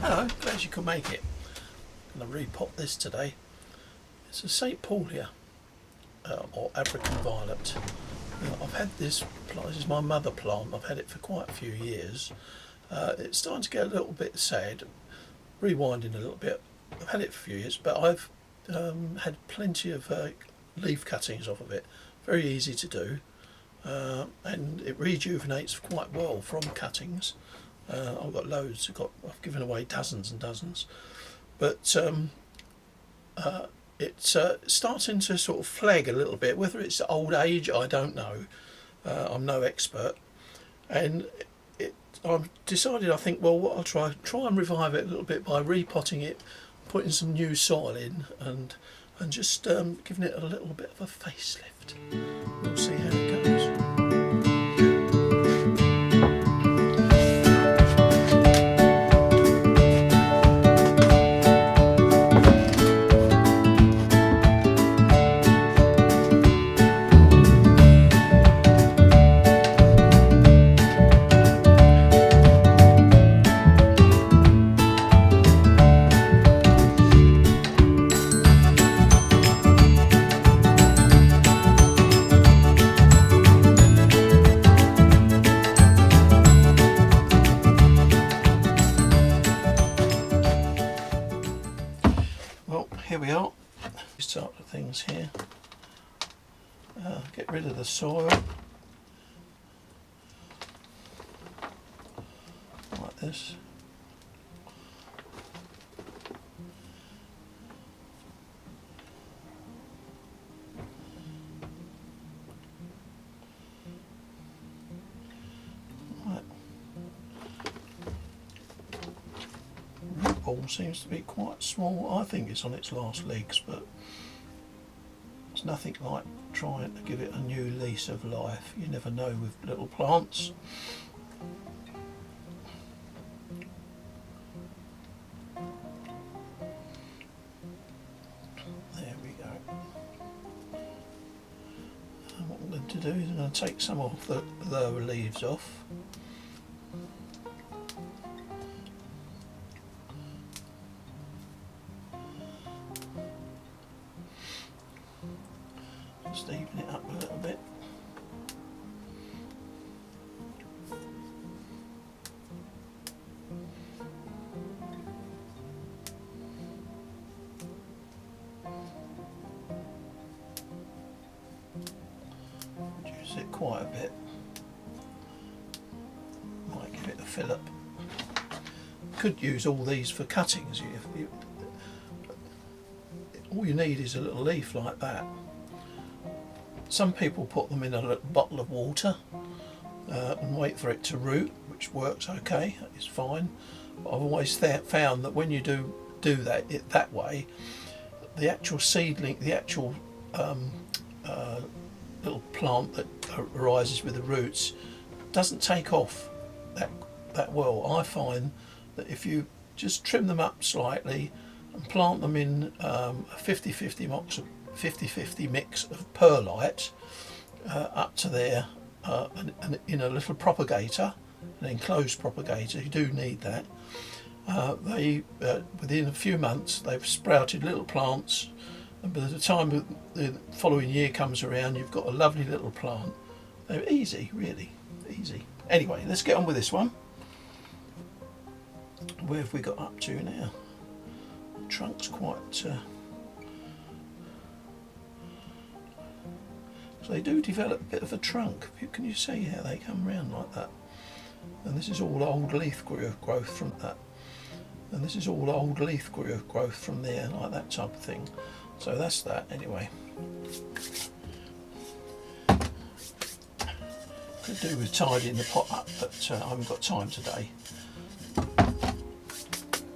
Hello, glad you could make it. I'm going to repot this today. It's a St. Paulia or African violet. I've had this plant, this is my mother plant, I've had it for quite a few years. It's starting to get a little bit sad, rewinding a little bit. I've had it for a few years, but I've had plenty of leaf cuttings off of it. Very easy to do, and it rejuvenates quite well from cuttings. I've got loads. I've given away dozens and dozens, but it's starting to sort of flag a little bit. Whether it's old age, I don't know. I'm no expert, and I've decided. I think, well, what I'll try and revive it a little bit by repotting it, putting some new soil in, and just giving it a little bit of a facelift. We'll see how it goes. Well, here we are. These type of things here. Get rid of the soil like this. Right. Root ball seems to be quite small. I think it's on its last legs, but it's nothing like trying to give it a new lease of life. You never know with little plants. There we go. And what I'm going to do is I'm going to take some of the lower leaves off. Just even it up a little bit. Reduce it quite a bit. Might give it a fill up. Could use all these for cuttings. All you need is a little leaf like that. Some people put them in a little bottle of water and wait for it to root, which works okay, it's fine. But I've always found that when you do that way, the actual seedling, the actual little plant that arises with the roots doesn't take off that well. I find that if you just trim them up slightly and plant them in a 50-50 mix of perlite up to there, and in a little propagator, an enclosed propagator, you do need that. They within a few months they've sprouted little plants, and by the time the following year comes around, you've got a lovely little plant. They're easy, really easy. Anyway, let's get on with this one. Where have we got up to now? The trunk's quite so they do develop a bit of a trunk. Can you see how they come round like that? And this is all old leaf growth from that. And this is all old leaf growth from there, like that type of thing. So that's that anyway. Could do with tidying the pot up, but I haven't got time today.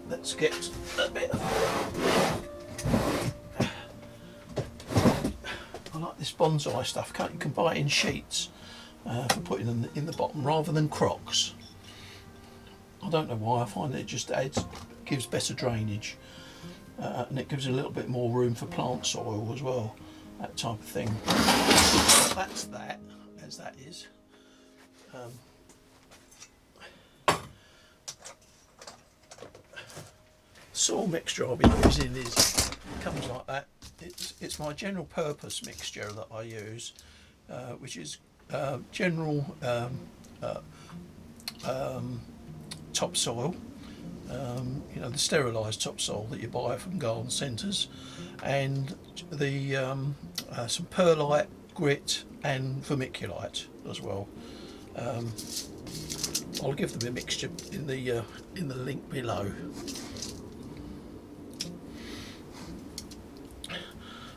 Let's get a bit of... I like this bonsai stuff. You can buy it in sheets, for putting them in the bottom rather than crocks. I don't know why, I find it just gives better drainage, and it gives a little bit more room for plant soil as well, that type of thing. That's that, as that is. Soil mixture I'll be using comes like that. It's my general purpose mixture that I use, which is general topsoil, you know, the sterilised topsoil that you buy from garden centres, and the some perlite, grit and vermiculite as well. I'll give them a mixture in the link below.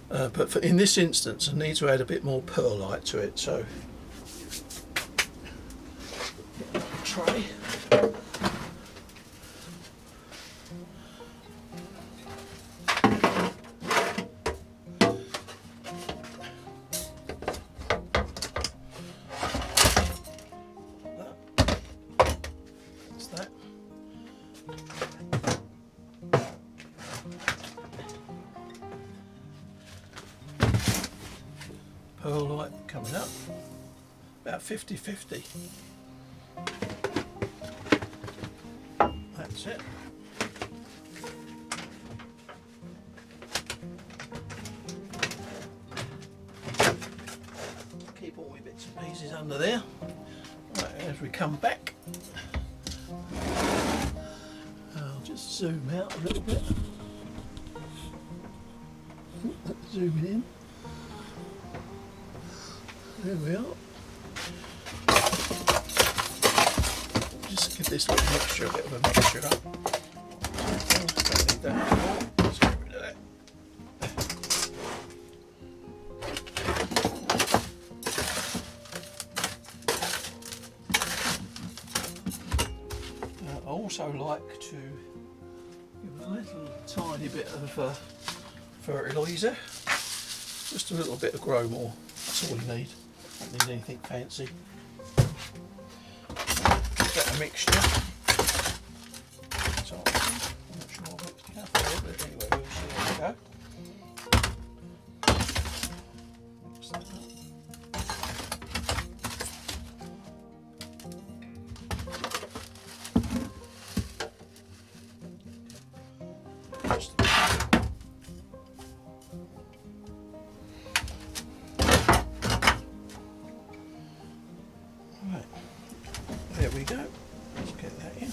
But in this instance, I need to add a bit more perlite to it, so tray. That's that. Perlite coming up, about 50-50. That's it. Keep all my bits and pieces under there. Right, as we come back, I'll just zoom out a little bit. Zoom in. There we are. Just give this little mixture a bit of a mixture up. Don't need that anymore. Let's get rid of that. I also like to give a little tiny bit of fertiliser, just a little bit of grow more. That's all you need. Don't need anything fancy. Get a mixture. So I'm not sure I've mixed enough there, but anyway, we'll see how we go. Mix that up. Just a bit. Right, there we go. Let's get that in.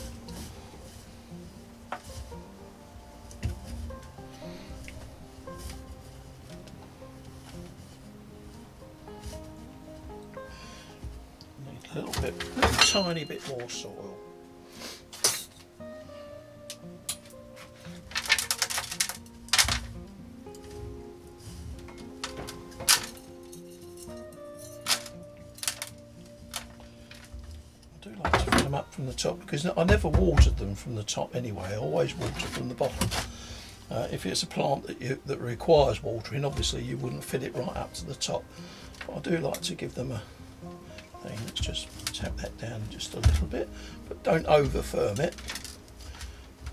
Need a little tiny bit more soil. I do like to fill them up from the top because I never watered them from the top anyway. I always water from the bottom. If it's a plant that requires watering, obviously you wouldn't fill it right up to the top. But I do like to give them a thing. Let's just tap that down just a little bit, but don't over firm it.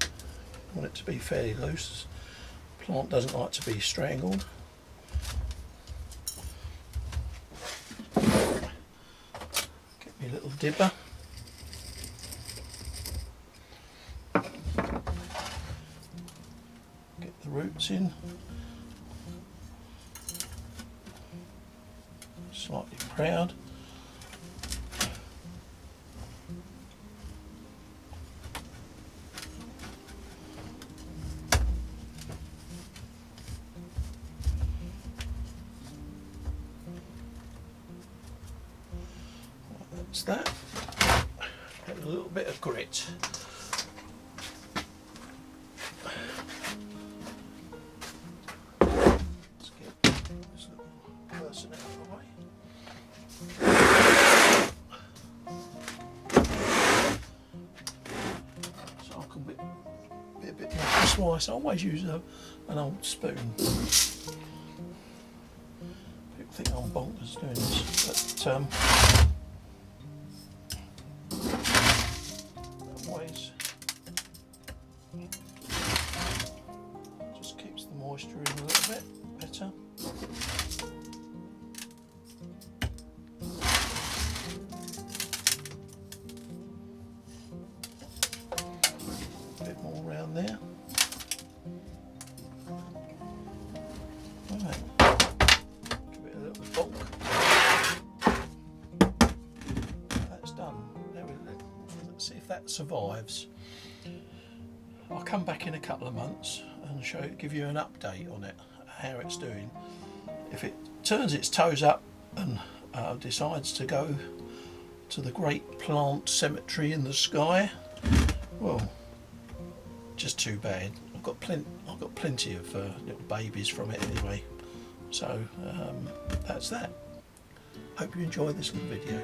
You want it to be fairly loose. The plant doesn't like to be strangled. Get me a little dibber. Get the roots in. Slightly proud. That's that. And a little bit of grit. Let's get this little person out of the way. So I can be a bit more precise. I always use an old spoon. People think I'm bonkers doing this, but one there. Right. Give it a little bulk. That's done. Let's see if that survives. I'll come back in a couple of months and give you an update on it, how it's doing. If it turns its toes up and decides to go to the great plant cemetery in the sky, well, just too bad. I've got plenty of little babies from it anyway. So that's that. Hope you enjoyed this little video.